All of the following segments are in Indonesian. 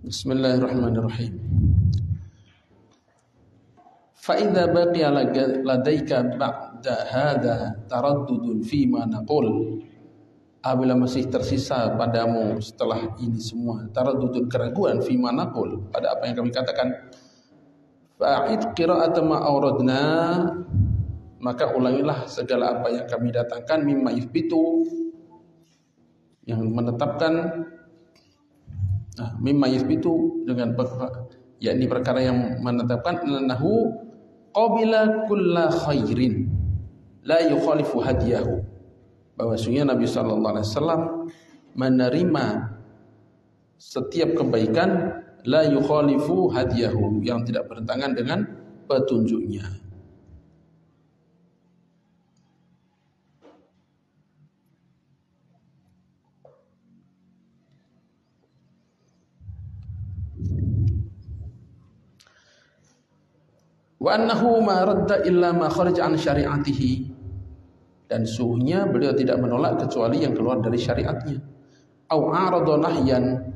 Bismillahirrahmanirrahim. Fa idza baqiya ladaika ba'da hadza taraddudun fi ma naqul. Apabila masih tersisa padamu setelah ini semua taraddudun, keraguan, fi ma naqul, pada apa yang kami katakan, fa'id qira'at ma awradna, maka ulangilah segala apa yang kami datangkan, mimma yuthbitu, yang menetapkan, mimma yuthbitu dengan yakni perkara yang menetapkan annahu qabila kulla khairin la yukhalifu hadiyahu, bahwasanya Nabi sallallahu alaihi wasallam menerima setiap kebaikan la yukhalifu hadiyahu, yang tidak bertentangan dengan petunjuknya. Wa annahu ma radda illa ma kharaja an syari'atihi, dan sungguhnya beliau tidak menolak kecuali yang keluar dari syariatnya. Au arada nahyan,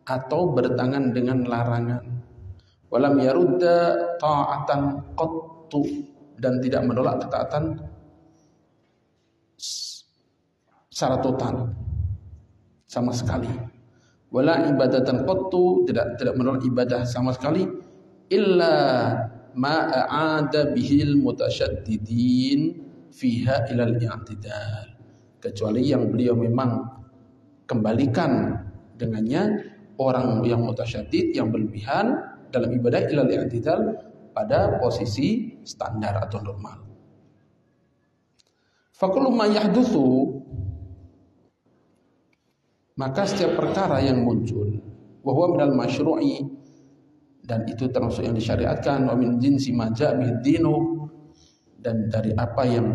atau bertentangan dengan larangan. Walam yarudda ta'atan qattu, dan tidak menolak ketaatan secara total sama sekali. Wala ibadatan qattu, tidak menolak ibadah sama sekali, illa ma'a'ada bihil mutasyaddidin fiha ilal i'tidal, kecuali yang beliau memang kembalikan dengannya orang yang mutasyaddid, yang berlebihan dalam ibadah, ilal i'tidal, pada posisi standar atau normal. Fakullu ma yahdutsu, maka setiap perkara yang muncul, wa huwa minal masyru'i, dan itu termasuk yang disyariatkan, wa min jinsi ma ja'a bihi dinu, dan dari apa yang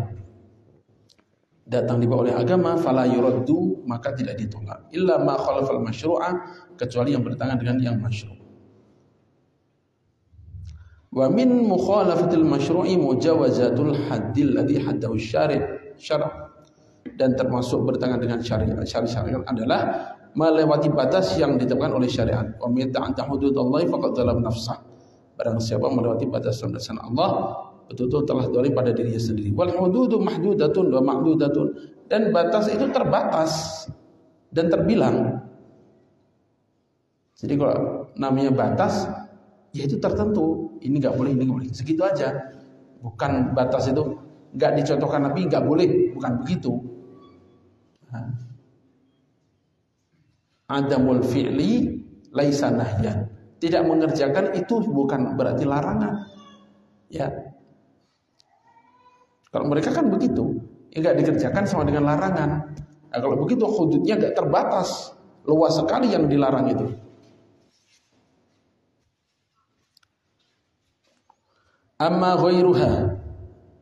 datang dibawa oleh agama, fala yuraddu, maka tidak ditolak, illa ma khalafal masyru'a, kecuali yang bertentangan dengan yang masyru'. Wa min mukhalafatil masyru'i mujawazatul haddil ladzi haddahu syara', dan termasuk bertentangan dengan syariat adalah melewati batas yang ditetapkan oleh syariat. Wa may ta'adda hududallahi faqad zalama nafsah, barang siapa melewati batasan Allah, betul-betul telah zalim pada dirinya sendiri. Wal hududu mahdudatun wa ma'dudatun, dan batas itu terbatas dan terbilang. Jadi kalau namanya batas, ya itu tertentu, ini enggak boleh, ini enggak boleh, segitu aja. Bukan batas itu enggak dicontohkan Nabi enggak boleh, bukan begitu. Adamul fi'li laisa nahyan, tidak mengerjakan itu bukan berarti larangan. Ya, kalau mereka kan begitu, enggak dikerjakan sama dengan larangan. Nah, kalau begitu hududnya enggak terbatas, luas sekali yang dilarang itu. Amma ghairuha,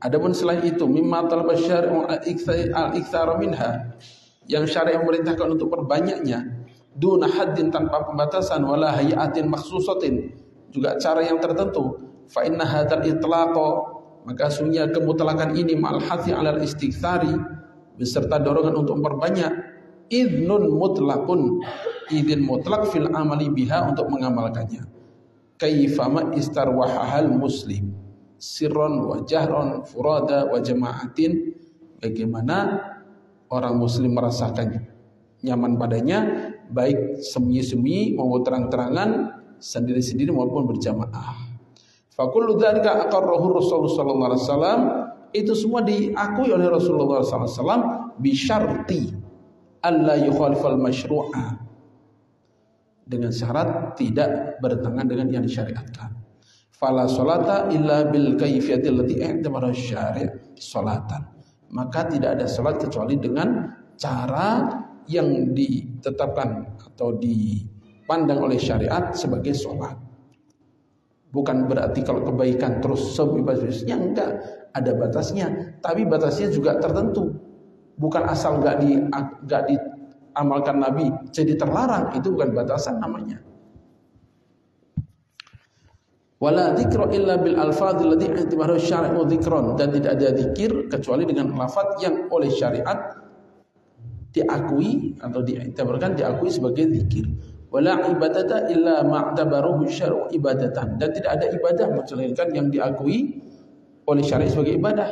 adapun selain itu, mimma talaba syari'u al-iktsara minha, yang syariat memerintahkan untuk perbanyaknya, duna haddin, tanpa pembatasan, wala hayatin makhsusatin, juga cara yang tertentu, fa inna hadzal itlaqa, maka sungguhnya kemutlakan ini ma'al hathi 'alal istiktsari, beserta dorongan untuk memperbanyak, idnun mutlaqun, idin mutlak fil amali biha, untuk mengamalkannya. Kaifama istarwahal muslim sirron wa jahron furada wa jama'atin, bagaimana orang muslim merasakan nyaman padanya, baik sembunyi-sembunyi maupun terang-terangan, sendiri-sendiri maupun berjamaah. Fa kullu dzalika aqarrahu Rasulullah sallallahu alaihi wasallam, itu semua diakui oleh Rasulullah sallallahu alaihi wasallam, bi syarti alla yukhalifal masyru'a, dengan syarat tidak bertentangan dengan yang disyariatkan. Fala sholata illa bil kayfiyati allati i'tabara syari' sholatan, maka tidak ada salat kecuali dengan cara yang ditetapkan atau dipandang oleh syariat sebagai sholat. Bukan berarti kalau kebaikan terus sebebas-bebasnya, enggak, ada batasnya, tapi batasnya juga tertentu. Bukan asal enggak diamalkan Nabi jadi terlarang, itu bukan batasan namanya. Wala dzikra illa bil alfadhil ladzi i'tabarahu syari'u dzikran, dan tidak ada zikir kecuali dengan lafaz yang oleh syariat diakui atau diiktibarkan, diakui sebagai zikir. Wala ibadata illa ma'tabaruhu syar'u ibadatan, dan tidak ada ibadah melainkan yang diakui oleh syariat sebagai ibadah.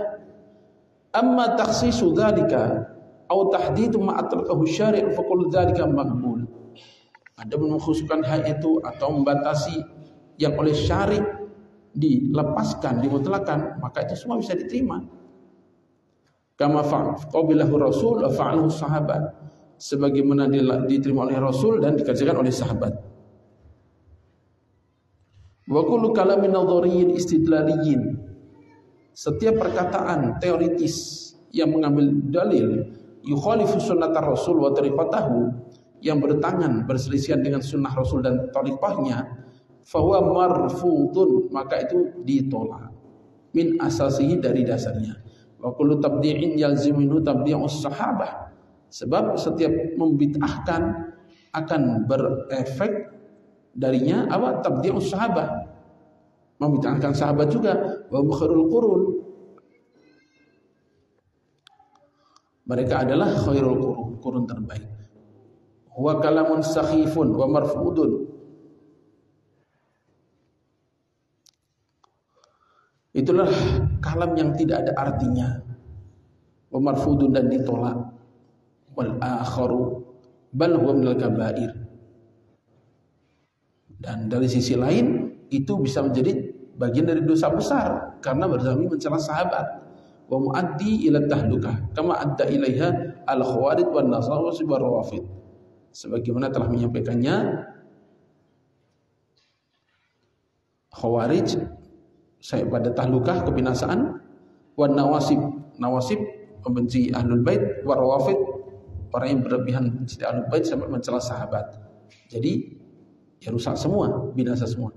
Amma takhsisu dzalika atau tahdidu ma atlaqahu syari' fa kullu dzalika maqbul. Ada mengkhususkan hal itu atau membatasi yang oleh syari' dilepaskan, dimutlakan, maka itu semua bisa diterima. Kama qabilahu Rasul wa fa'alahu sahabat, sebagaimana diterima oleh Rasul dan dikerjakan oleh sahabat. Wa kullu kalamin nadhariyyin istidlaliyyin, setiap perkataan teoritis yang mengambil dalil yukhalifu sunnatar Rasul wa tariqatahu, yang bertentangan berselisihan dengan sunnah Rasul dan tariqahnya, fahuwa marfudun, maka itu ditolak min asasihi, dari dasarnya. Wa kullu tabdi'in yalziminu tabdi'us sahabah, sebab setiap membid'ahkan akan berefek darinya apa? Tabdi'us sahabah, membid'ahkan sahabat juga. Wa khairul qurun, mereka adalah khairul qurun, kurun terbaik. Huwa kalamun sakhifun wa marfudun, itulah kalam yang tidak ada artinya. Wa marfudun, dan ditolak. Wal akharu bal huwa minal kabair, dan dari sisi lain itu bisa menjadi bagian dari dosa besar karena berzami mencela sahabat. Wa muaddi ila tahlukah kama adda ilaiha al khawarij wan nasara wa sibar rawafid, sebagaimana telah menyampaikannya khawarij saya pada tahlukah, kebinasaan, wan nawasib, nawasib membenci ahlul bait, war rawafid orang yang berlebihan mencintai ahlul bait sampai mencela sahabat. Jadi ya rusak semua, binasa semua.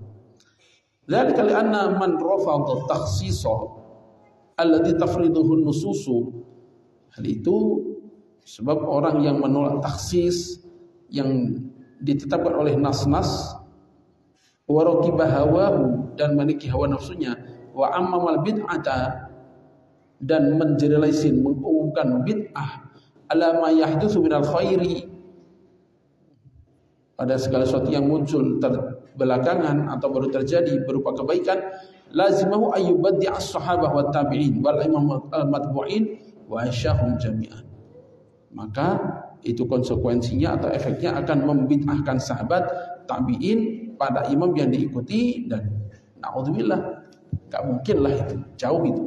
Dzalika li anna man rafadha takhsisa alladhi tafriduhu nususu, hal itu sebab orang yang menolak taksis yang ditetapkan oleh nas-nas, wa raqiba hawahu, dan meniki hawa nafsunya, wa ammal bid'ata, dan mengeneralisir, mengumumkan bid'ah, ala ma yahdutsu minal khairi, pada segala sesuatu yang muncul belakangan atau baru terjadi berupa kebaikan, lazimahu ayyubaddi as-sahabah wa tabi'in wal imam al-matbu'in wa asyahum jami'an, maka itu konsekuensinya atau efeknya akan membid'ahkan sahabat, tabi'in, pada imam yang diikuti, dan na'udzubillah, gak mungkin lah itu, jauh itu.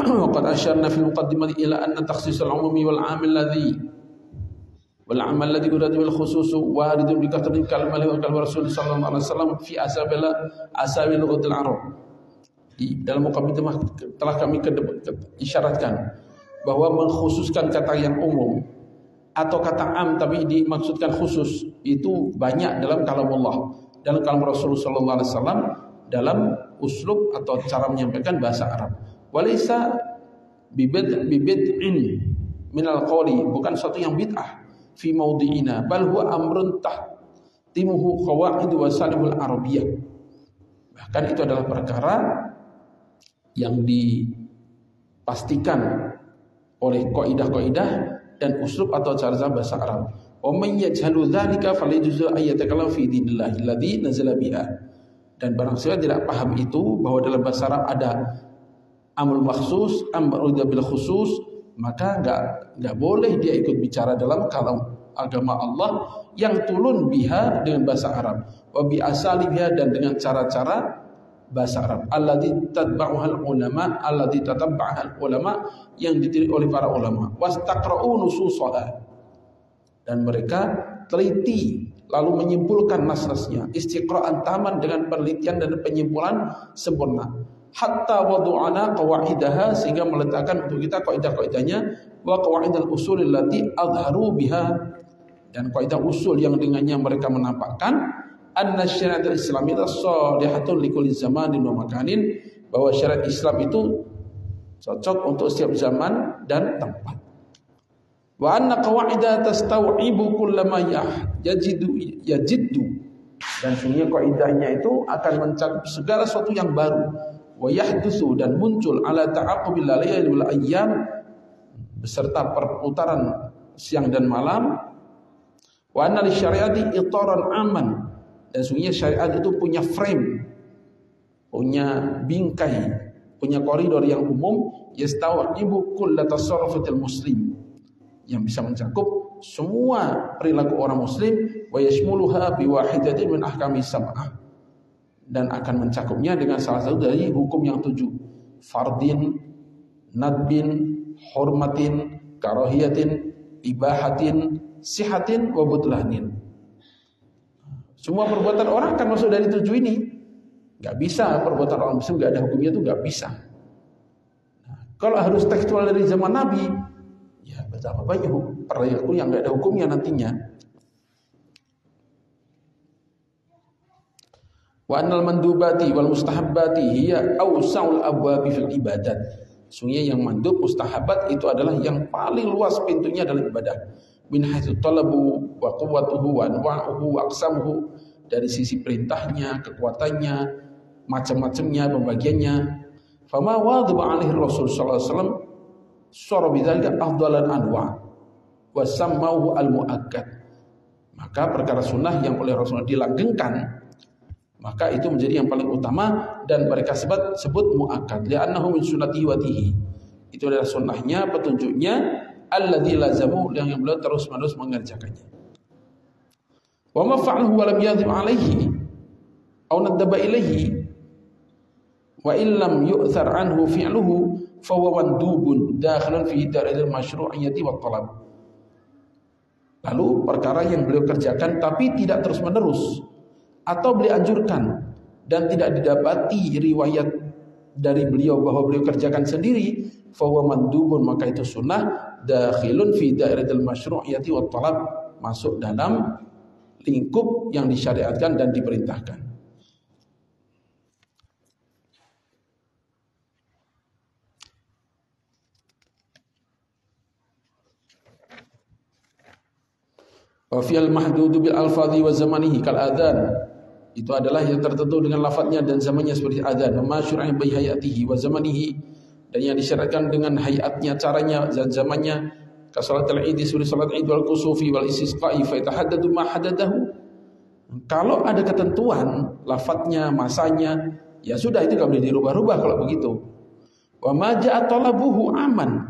Waqad asyarna fi muqaddimati ila anna takhsis al-umumi wal 'am alladhi yuradu bil khusus waridun bi kathrin kalmati wa kalam Rasul sallallahu alaihi wasallam fi asabil lughatil Arab. Di dalam muqaddimah telah kami isyaratkan bahwa mengkhususkan kata yang umum atau kata am tapi dimaksudkan khusus itu banyak dalam kalamullah, dalam kalam Rasul sallallahu alaihi wasallam, dalam uslub atau cara menyampaikan bahasa Arab. Walaysa bibid'in minal qawli, bukan suatu yang bid'ah fi maudhi'ina, bal huwa amrun tahtimuhu qawaid wa salihul arabiyyah, bahkan itu adalah perkara yang dipastikan oleh kaidah-kaidah dan uslub atau cara bahasa Arab. Wa man yajhalu dzalika falyajuz ayatakallam fi dinillahi alladzi nazala biha, dan barang siapa tidak paham itu bahwa dalam bahasa Arab ada amrul makhsus, amrul bil khusus, maka enggak boleh dia ikut bicara dalam kalam agama Allah yang tulun biha dengan bahasa Arab, wa bi asaliha, dan dengan cara-cara bahasa Arab, alladzi tatba'uhal ulama, alladzi tatabba'ahal ulama, yang ditiru oleh para ulama, wastaqra'u nususaha, dan mereka teliti lalu menyimpulkan nas-nasnya, istiqra'an taman, dengan penelitian dan penyimpulan sempurna, hatta wadu'ana qawaidaha, sehingga meletakkan untuk kita kaidah-kaidahnya, wa qawaidal usul allati azharu biha, dan kaidah usul yang dengannya mereka menampakkan anna syariat Islamiyah shalihatun likulli zamanin wa makanin, bahwa syariat Islam itu cocok untuk setiap zaman dan tempat. Wa anna qawaidah tastau'ibu kullama yajiddu, dan sungguhnya kaidahnya itu akan mencakup segala sesuatu yang baru, wa yahdutsu, dan muncul ala ta'aqubil layali wal ayyam, beserta perputaran siang dan malam, wa anna lisyariati itaran aman, dan sungguhnya syariat itu punya frame, punya bingkai, punya koridor yang umum, yastawibu kulla tasarrufatil muslim, yang bisa mencakup semua perilaku orang muslim, wa yashmuluha biwahidatin min ahkami sab'ah, dan akan mencakupnya dengan salah satu dari hukum yang 7, fardin, nadbin, hurmatin, karahiyatin, ibahatin, sihatin, wa butlanin. Semua perbuatan orang akan masuk dari 7 ini. Gak bisa perbuatan orang muslim gak ada hukumnya, itu gak bisa. Nah, kalau harus tekstual dari zaman Nabi, ya betapa banyak perilaku yang gak ada hukumnya nantinya. Wa annal mandubati wal mustahabbati hiya awsa'ul abwabi fil ibadat. Sungguhnya yang mandub, mustahabat itu adalah yang paling luas pintunya dalam ibadah. Min haitsu talabu wa quwwatuhu wa anwa'uhu wa aqsamuhu, dari sisi perintahnya, kekuatannya, macam-macamnya, pembagiannya. Fama wadhaba alaihi Rasul sallallahu alaihi wasallam sara bidzalika afdalan anwa' wa sammahu al-muakkad. Maka perkara sunnah yang oleh Rasulullah dilanggengkan, maka itu menjadi yang paling utama, dan mereka sebut muakkad, li'annahu min sunnatihi wa tihi. Itu adalah sunnahnya, petunjuknya, alladzi lazamu, yang beliau terus-menerus mengerjakannya. Wa ma fa'alahu wa lam yadhib alaihi aw nadaba ilaihi wa illam yu'thar anhu fi'luhu fa huwa mandubun dakhilun fi darajil masyru'iyyati wa talab. Lalu perkara yang beliau kerjakan tapi tidak terus-menerus, atau beliau anjurkan dan tidak didapati riwayat dari beliau bahwa beliau kerjakan sendiri, fa huwa mandubun, maka itu sunnah, dakhilun fi dairatil masyru'iyyati wat talab, masuk dalam lingkup yang disyariatkan dan diperintahkan. Wa fil mahdudu bil alfadhi wa zamanihi kal adzan, itu adalah yang tertentu dengan lafadznya dan zamannya seperti adzan. Wa masyru'an bi hayatihi wa zamanihi, dan yang disyaratkan dengan hayatnya, caranya dan zamannya, ka salatul id, seperti salat id wal kusufi wal istisqa'i, fa yatahaddadu ma hadadahu. Kalau ada ketentuan lafadznya, masanya, ya sudah, itu enggak boleh dirubah-rubah kalau begitu. Wa ma ja'a talabuhu aman,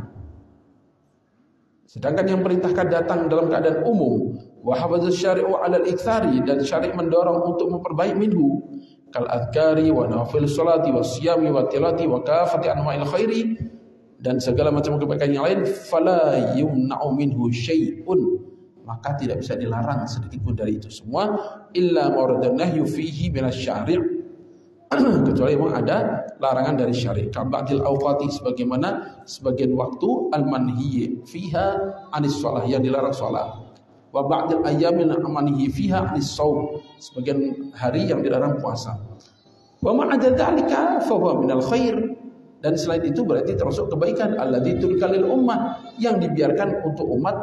sedangkan yang perintahkan datang dalam keadaan umum, wa hafadz syari'u 'ala al-iktsari, dan syari' mendorong untuk memperbaiki minhu, kal adhkari wa nawafil salati wa siyami wa tilati wa kafati anwa'il khairi, dan segala macam kebaikan yang lain, fala yumna'u minhu syai'un, maka tidak bisa dilarang sedikit pun dari itu semua, illa mawradan nahyu fihi minasy-syari', kecuali memang ada larangan dari syari', kabadil awqati, sebagaimana sebagian waktu, al-manhi fiha anis shalah, yang dilarang salat, wa ba'dil ayyamin manhi fiha anis shaum, sebagian hari yang dilarang puasa. Wa ma ada dzalika fa huwa minal khair, dan selain itu berarti termasuk kebaikan, alladzi turkalil ummah, yang dibiarkan untuk umat,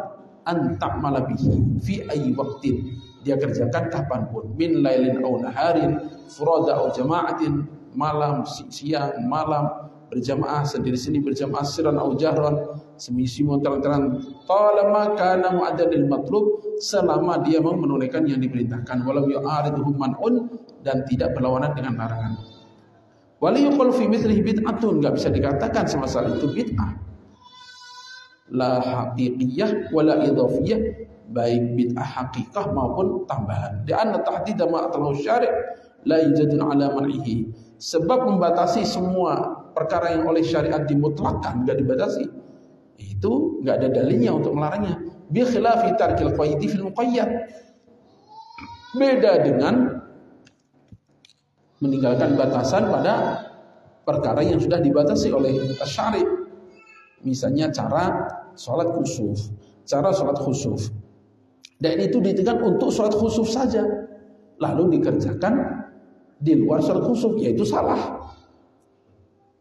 an ta'mala bihi fi ayyi waqtin, dia kerjakan kapanpun, min lailin aw naharin, furada aw jama'atin, malam, siang, malam, berjamaah, sendiri-sendiri berjamaah, sirran aw jahran, semi-semi, terang-terang, talama kana mu'addan lil matlub, selama dia mau menunaikan yang diperintahkan, walau yu'ariduhu man'un, dan tidak berlawanan dengan larangan. Wali yuqal fi mithlihi bid'atun, enggak bisa dikatakan semasa itu bid'ah, la haqiqiyah wala idhafiyah, baik bid'ah hakikah maupun tambahan. Di anna tahdid ma atlahu syari' la yajadun ala man'ihi, sebab membatasi semua perkara yang oleh syariat dimutlakkan, enggak dibatasi, itu enggak ada dalilnya untuk melarangnya. Bi khilafi tarkil qaidi fil muqayyad, beda dengan meninggalkan batasan pada perkara yang sudah dibatasi oleh syari'. Misalnya cara salat khusuf, dan itu ditentukan untuk salat khusuf saja, lalu dikerjakan di luar salat khusuf, yaitu salah,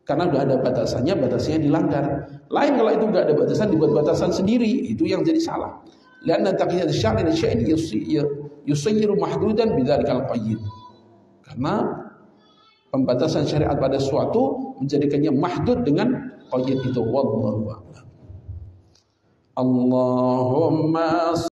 karena sudah ada batasannya dilanggar. Lain kalau itu enggak ada batasan, dibuat batasan sendiri, itu yang jadi salah. Lianna taqyid syar'i li syai'in yusayyiru mahdudan bidzalikal qayyid. Karena pembatasan syariat pada sesuatu menjadikannya mahdud dengan qayyid itu. Wallahu a'lam. Allahumma